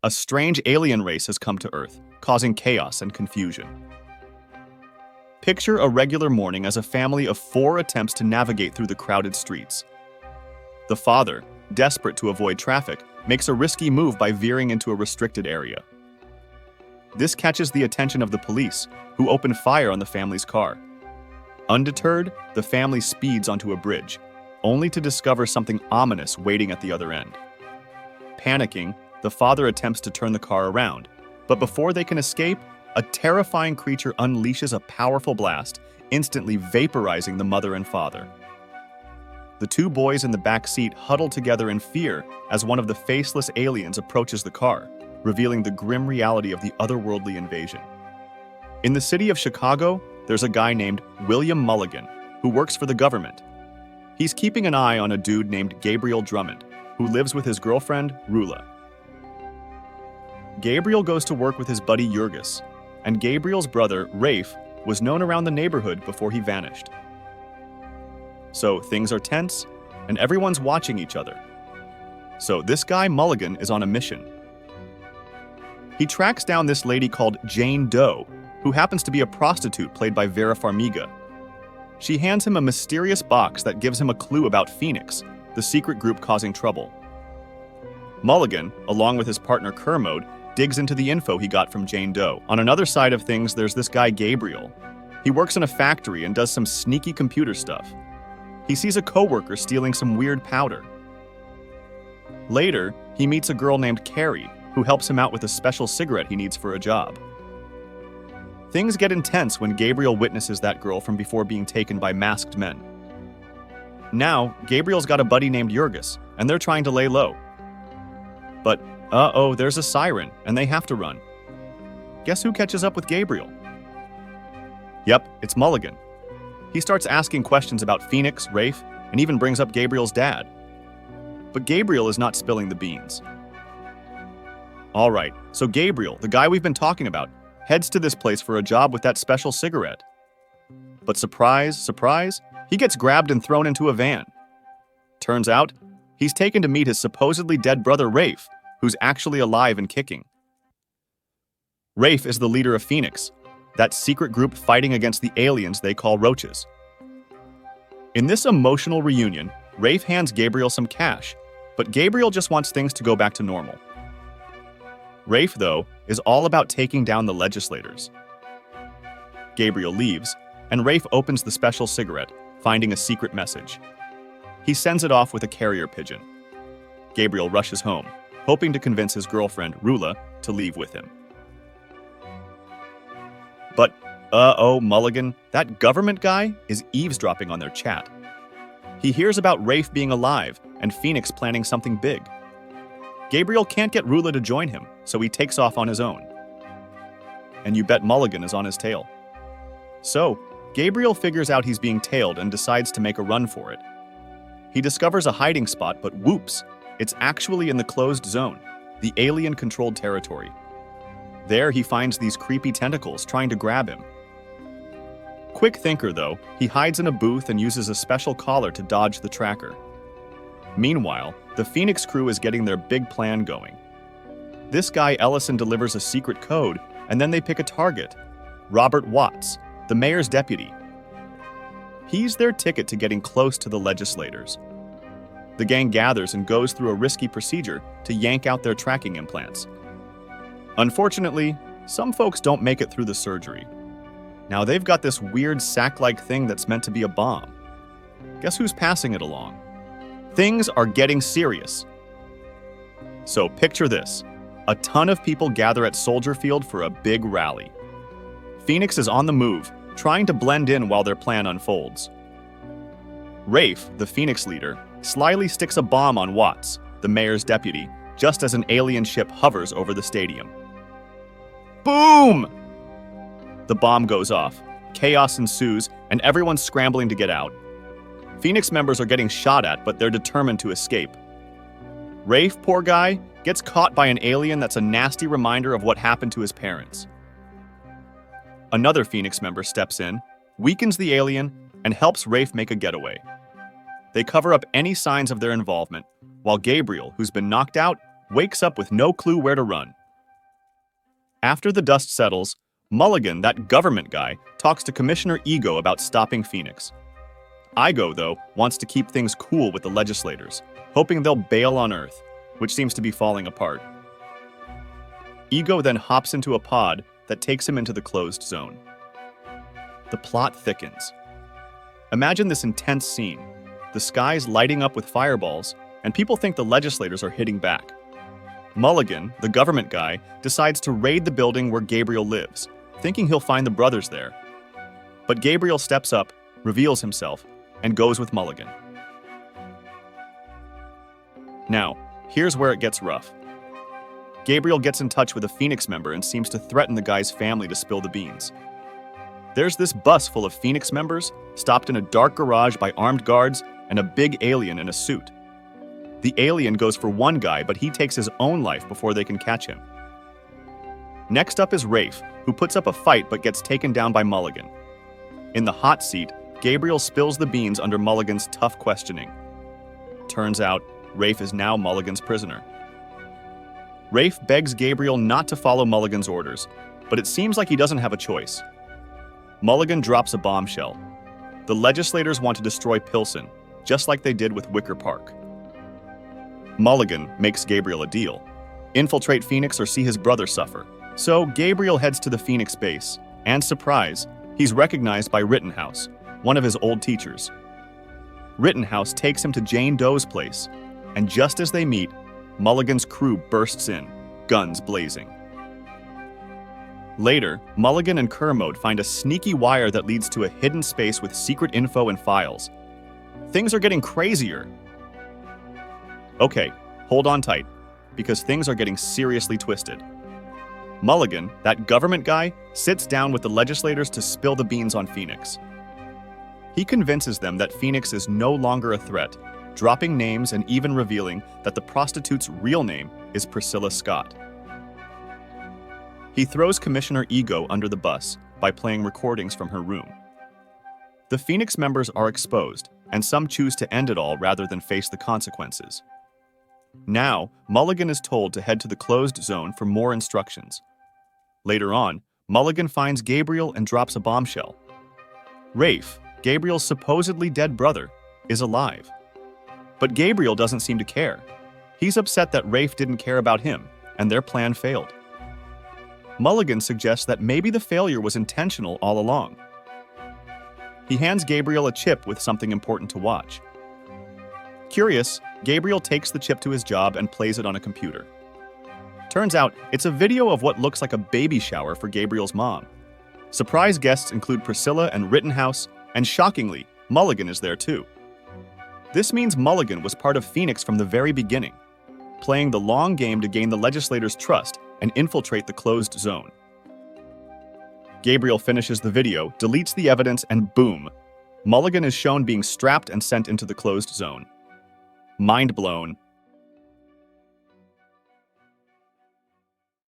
A strange alien race has come to Earth, causing chaos and confusion. Picture a regular morning as a family of 4 attempts to navigate through the crowded streets. The father, desperate to avoid traffic, makes a risky move by veering into a restricted area. This catches the attention of the police, who open fire on the family's car. Undeterred, the family speeds onto a bridge, only to discover something ominous waiting at the other end. Panicking, the father attempts to turn the car around, but before they can escape, a terrifying creature unleashes a powerful blast, instantly vaporizing the mother and father. The 2 boys in the back seat huddle together in fear as one of the faceless aliens approaches the car, revealing the grim reality of the otherworldly invasion. In the city of Chicago, there's a guy named William Mulligan, who works for the government. He's keeping an eye on a dude named Gabriel Drummond, who lives with his girlfriend, Rula. Gabriel goes to work with his buddy Jurgis, and Gabriel's brother, Rafe, was known around the neighborhood before he vanished. So things are tense, and everyone's watching each other. So this guy, Mulligan, is on a mission. He tracks down this lady called Jane Doe, who happens to be a prostitute played by Vera Farmiga. She hands him a mysterious box that gives him a clue about Phoenix, the secret group causing trouble. Mulligan, along with his partner Kermode, digs into the info he got from Jane Doe. On another side of things, there's this guy Gabriel. He works in a factory and does some sneaky computer stuff. He sees a coworker stealing some weird powder. Later, he meets a girl named Carrie, who helps him out with a special cigarette he needs for a job. Things get intense when Gabriel witnesses that girl from before being taken by masked men. Now, Gabriel's got a buddy named Jurgis, and they're trying to lay low. But, there's a siren, and they have to run. Guess who catches up with Gabriel? Yep, it's Mulligan. He starts asking questions about Phoenix, Rafe, and even brings up Gabriel's dad. But Gabriel is not spilling the beans. All right, so Gabriel, the guy we've been talking about, heads to this place for a job with that special cigarette. But surprise, surprise, he gets grabbed and thrown into a van. Turns out, he's taken to meet his supposedly dead brother Rafe, who's actually alive and kicking. Rafe is the leader of Phoenix, that secret group fighting against the aliens they call roaches. In this emotional reunion, Rafe hands Gabriel some cash, but Gabriel just wants things to go back to normal. Rafe, though, is all about taking down the legislators. Gabriel leaves, and Rafe opens the special cigarette, finding a secret message. He sends it off with a carrier pigeon. Gabriel rushes home, hoping to convince his girlfriend, Rula, to leave with him. But, Mulligan, that government guy is eavesdropping on their chat. He hears about Rafe being alive and Phoenix planning something big. Gabriel can't get Rula to join him, so he takes off on his own. And you bet Mulligan is on his tail. So, Gabriel figures out he's being tailed and decides to make a run for it. He discovers a hiding spot, but whoops, it's actually in the closed zone, the alien-controlled territory. There, he finds these creepy tentacles trying to grab him. Quick thinker, though, he hides in a booth and uses a special collar to dodge the tracker. Meanwhile, the Phoenix crew is getting their big plan going. This guy Ellison delivers a secret code, and then they pick a target, Robert Watts, the mayor's deputy. He's their ticket to getting close to the legislators. The gang gathers and goes through a risky procedure to yank out their tracking implants. Unfortunately, some folks don't make it through the surgery. Now they've got this weird sack-like thing that's meant to be a bomb. Guess who's passing it along? Things are getting serious. So picture this. A ton of people gather at Soldier Field for a big rally. Phoenix is on the move, trying to blend in while their plan unfolds. Rafe, the Phoenix leader, slyly sticks a bomb on Watts, the mayor's deputy, just as an alien ship hovers over the stadium. Boom! The bomb goes off, chaos ensues, and everyone's scrambling to get out. Phoenix members are getting shot at, but they're determined to escape. Rafe, poor guy, gets caught by an alien that's a nasty reminder of what happened to his parents. Another Phoenix member steps in, weakens the alien, and helps Rafe make a getaway. They cover up any signs of their involvement, while Gabriel, who's been knocked out, wakes up with no clue where to run. After the dust settles, Mulligan, that government guy, talks to Commissioner Ego about stopping Phoenix. Igo, though, wants to keep things cool with the legislators, hoping they'll bail on Earth, which seems to be falling apart. Ego then hops into a pod that takes him into the closed zone. The plot thickens. Imagine this intense scene. The sky's lighting up with fireballs, and people think the legislators are hitting back. Mulligan, the government guy, decides to raid the building where Gabriel lives, thinking he'll find the brothers there. But Gabriel steps up, reveals himself, and goes with Mulligan. Now, here's where it gets rough. Gabriel gets in touch with a Phoenix member and seems to threaten the guy's family to spill the beans. There's this bus full of Phoenix members, stopped in a dark garage by armed guards and a big alien in a suit. The alien goes for one guy, but he takes his own life before they can catch him. Next up is Rafe, who puts up a fight but gets taken down by Mulligan. In the hot seat, Gabriel spills the beans under Mulligan's tough questioning. Turns out, Rafe is now Mulligan's prisoner. Rafe begs Gabriel not to follow Mulligan's orders, but it seems like he doesn't have a choice. Mulligan drops a bombshell. The legislators want to destroy Pilsen, just like they did with Wicker Park. Mulligan makes Gabriel a deal: infiltrate Phoenix or see his brother suffer. So Gabriel heads to the Phoenix base, and surprise, he's recognized by Rittenhouse, one of his old teachers. Rittenhouse takes him to Jane Doe's place, and just as they meet, Mulligan's crew bursts in, guns blazing. Later, Mulligan and Kermode find a sneaky wire that leads to a hidden space with secret info and files. Things are getting crazier. Okay, hold on tight, because things are getting seriously twisted. Mulligan, that government guy, sits down with the legislators to spill the beans on Phoenix. He convinces them that Phoenix is no longer a threat, dropping names and even revealing that the prostitute's real name is Priscilla Scott. He throws Commissioner Ego under the bus by playing recordings from her room. The Phoenix members are exposed, and some choose to end it all rather than face the consequences. Now, Mulligan is told to head to the closed zone for more instructions. Later on, Mulligan finds Gabriel and drops a bombshell. Rafe, Gabriel's supposedly dead brother, is alive. But Gabriel doesn't seem to care. He's upset that Rafe didn't care about him, and their plan failed. Mulligan suggests that maybe the failure was intentional all along. He hands Gabriel a chip with something important to watch. Curious, Gabriel takes the chip to his job and plays it on a computer. Turns out, it's a video of what looks like a baby shower for Gabriel's mom. Surprise guests include Priscilla and Rittenhouse, and shockingly, Mulligan is there too. This means Mulligan was part of Phoenix from the very beginning, playing the long game to gain the legislators' trust and infiltrate the closed zone. Gabriel finishes the video, deletes the evidence, and boom! Mulligan is shown being strapped and sent into the closed zone. Mind blown,